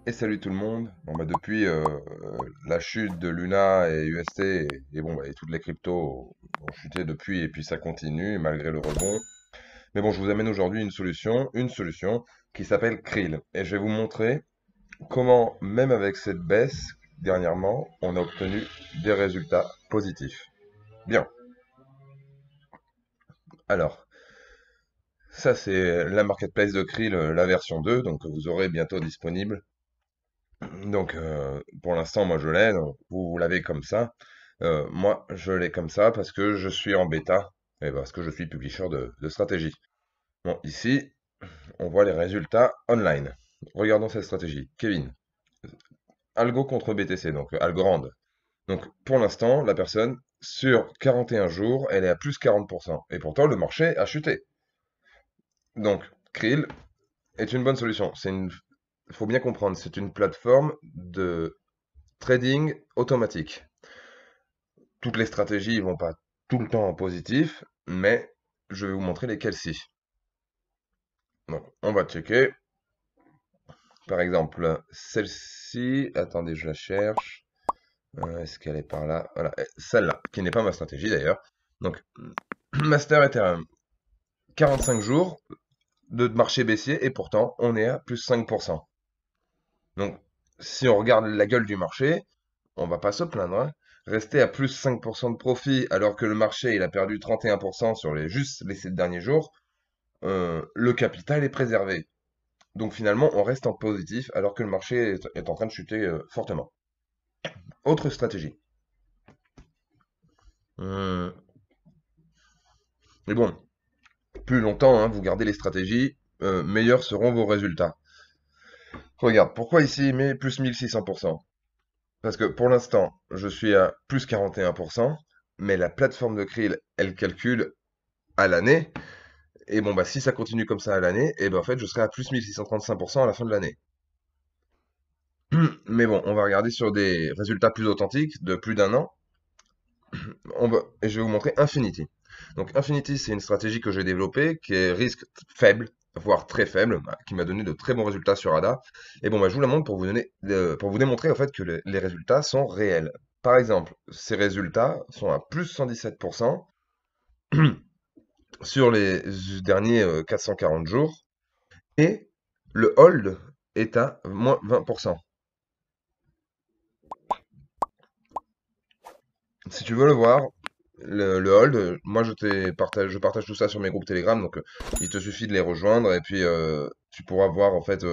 Et salut tout le monde. Bon bah depuis la chute de Luna et UST et bon bah et toutes les cryptos ont chuté depuis et puis ça continue malgré le rebond. Mais bon, je vous amène aujourd'hui une solution qui s'appelle Krill et je vais vous montrer comment même avec cette baisse dernièrement, on a obtenu des résultats positifs. Bien. Alors, ça c'est la marketplace de Krill, la version 2 donc que vous aurez bientôt disponible. Donc, pour l'instant, moi je l'ai, donc vous l'avez comme ça. Moi, je l'ai comme ça parce que je suis en bêta et parce que je suis publisher de stratégie. Bon, ici, on voit les résultats online. Regardons cette stratégie. Kevin, Algo contre BTC, donc Algorand. Donc, pour l'instant, la personne, sur 41 jours, elle est à plus 40%. Et pourtant, le marché a chuté. Donc, Krill est une bonne solution. Il faut bien comprendre, c'est une plateforme de trading automatique. Toutes les stratégies vont pas tout le temps en positif, mais je vais vous montrer lesquelles-ci. Donc, on va checker. Par exemple, celle-ci. Attendez, je la cherche. Est-ce qu'elle est par là? Voilà, celle-là, qui n'est pas ma stratégie d'ailleurs. Donc, Master Ethereum. 45 jours de marché baissier et pourtant, on est à plus 5%. Donc, si on regarde la gueule du marché, on va pas se plaindre, hein. Rester à plus 5% de profit alors que le marché il a perdu 31% sur juste les 7 derniers jours, le capital est préservé. Donc finalement, on reste en positif alors que le marché est en train de chuter fortement. Autre stratégie. Euh, Mais bon, plus longtemps, hein, vous gardez les stratégies, meilleurs seront vos résultats. Regarde, pourquoi ici il met plus 1600%? Parce que pour l'instant, je suis à plus 41%, mais la plateforme de Krill, elle calcule à l'année. Et bon, bah si ça continue comme ça à l'année, et ben en fait, je serai à plus 1635% à la fin de l'année. Mais bon, on va regarder sur des résultats plus authentiques de plus d'un an. Et je vais vous montrer Infinity. Donc Infinity, c'est une stratégie que j'ai développée qui est risque faible, voire très faible, bah, qui m'a donné de très bons résultats sur ADA. Et bon, bah, je vous la montre pour vous démontrer en fait que les résultats sont réels. Par exemple, ces résultats sont à plus 117% sur les derniers 440 jours et le hold est à moins 20%. Si tu veux le voir, le hold, moi je partage tout ça sur mes groupes Telegram, donc il te suffit de les rejoindre et puis tu pourras voir en fait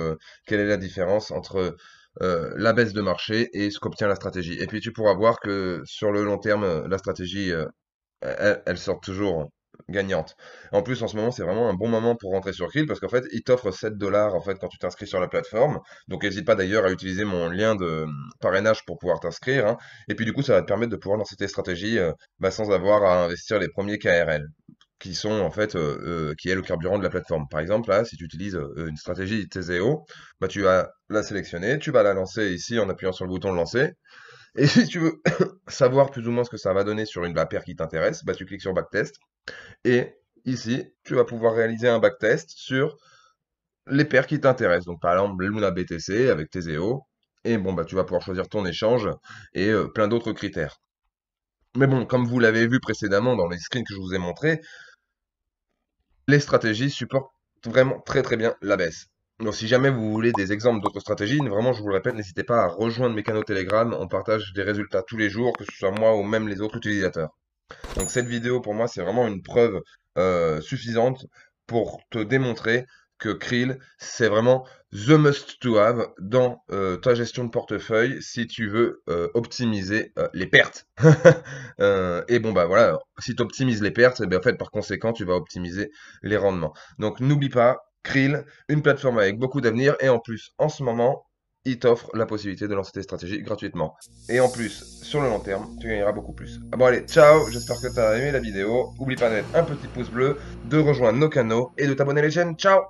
quelle est la différence entre la baisse de marché et ce qu'obtient la stratégie. Et puis tu pourras voir que sur le long terme, la stratégie elle sort toujours gagnante. En plus, en ce moment, c'est vraiment un bon moment pour rentrer sur Krill parce qu'en fait, il t'offre 7 dollars en fait quand tu t'inscris sur la plateforme. Donc, n'hésite pas d'ailleurs à utiliser mon lien de parrainage pour pouvoir t'inscrire, hein. Et puis, du coup, ça va te permettre de pouvoir lancer tes stratégies bah, sans avoir à investir les premiers KRL qui sont en fait qui est le carburant de la plateforme. Par exemple, là, si tu utilises une stratégie TZO, bah, tu vas la sélectionner, tu vas la lancer ici en appuyant sur le bouton de lancer. Et si tu veux savoir plus ou moins ce que ça va donner sur la paire qui t'intéresse, bah tu cliques sur Backtest. Et ici, tu vas pouvoir réaliser un backtest sur les paires qui t'intéressent. Donc par exemple, Luna BTC avec Teseo. Et bon, bah tu vas pouvoir choisir ton échange et plein d'autres critères. Mais bon, comme vous l'avez vu précédemment dans les screens que je vous ai montrés, les stratégies supportent vraiment très très bien la baisse. Donc si jamais vous voulez des exemples d'autres stratégies, vraiment je vous le répète, n'hésitez pas à rejoindre mes canaux Telegram, on partage des résultats tous les jours, que ce soit moi ou même les autres utilisateurs. Donc cette vidéo pour moi c'est vraiment une preuve suffisante pour te démontrer que Krill c'est vraiment the must to have dans ta gestion de portefeuille si tu veux optimiser les pertes. Et bon bah voilà, si tu optimises les pertes, eh bien, en fait par conséquent tu vas optimiser les rendements. Donc n'oublie pas, Krill, une plateforme avec beaucoup d'avenir et en plus en ce moment il t'offre la possibilité de lancer tes stratégies gratuitement. Et en plus, sur le long terme, tu gagneras beaucoup plus. Ah bon allez, ciao, j'espère que tu as aimé la vidéo. N'oublie pas de mettre un petit pouce bleu, de rejoindre nos canaux et de t'abonner à la chaîne. Ciao!